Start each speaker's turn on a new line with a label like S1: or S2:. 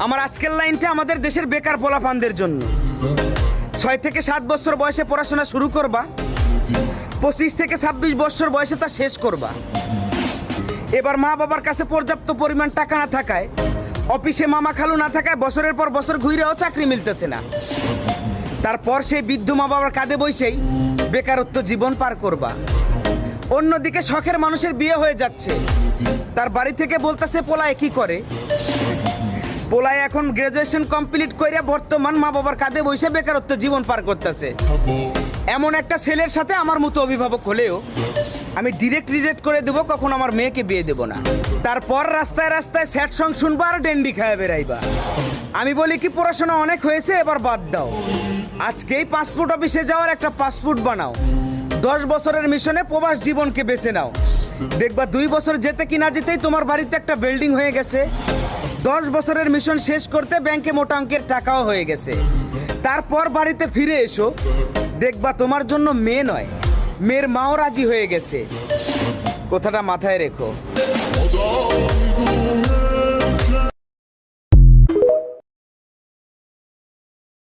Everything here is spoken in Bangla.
S1: আমার আজকের লাইনটা আমাদের দেশের বেকার পোলাপানদের জন্য। 6 থেকে 7 বছর বয়সে পড়াশোনা শুরু করবা, 25 থেকে 26 বছর বয়সে তা শেষ করবা। এবার মা বাবার কাছে পর্যাপ্ত পরিমাণ টাকা না থাকায়, অফিসে মামা খালু না থাকায় বছরের পর বছর ঘুরেও চাকরি মিলতেছে না। তারপর সেই বৃদ্ধ মা বাবার কাঁধে বসেই বেকারত্ব জীবন পার করবা। অন্যদিকে শখের মানুষের বিয়ে হয়ে যাচ্ছে, তার বাড়ি থেকে বলতেছে পোলায় কি করে। পোলায় এখন গ্রাজুয়েশন কমপ্লিট করে বর্তমান মা বাবার কাঁধে বসে বেকারত্ব জীবন পার করতেছে। এমন একটা ছেলের সাথে আমার মতো অভিভাবক হলেও আমি ডিরেক্ট রিজেক্ট করে দেবো, কখন আমার মেয়েকে বিয়ে দেবো না। তারপর রাস্তায় রাস্তায় স্যাড সং শুনবা আর ডেন্ডি খায় বেড়াইবা। আমি বলি কি, পড়াশোনা অনেক হয়েছে, এবার বাদ দাও। আজকেই পাসপোর্ট অফিসে যাওয়ার একটা পাসপোর্ট বানাও। 10 বছরের মিশনে প্রবাস জীবনকে বেছে নাও। দেখবা 2 বছর যেতে কি না যেতেই তোমার বাড়িতে একটা বিল্ডিং হয়ে গেছে। 10 বছরের মিশন শেষ করতে ব্যাংকে মোটা অঙ্কের টাকাও হয়ে গেছে। তারপর বাড়িতে ফিরে এসো, দেখবা তোমার জন্য মেয়ে নয়, মেয়ের মাও রাজি হয়ে গেছে। কথাটা মাথায় রেখো।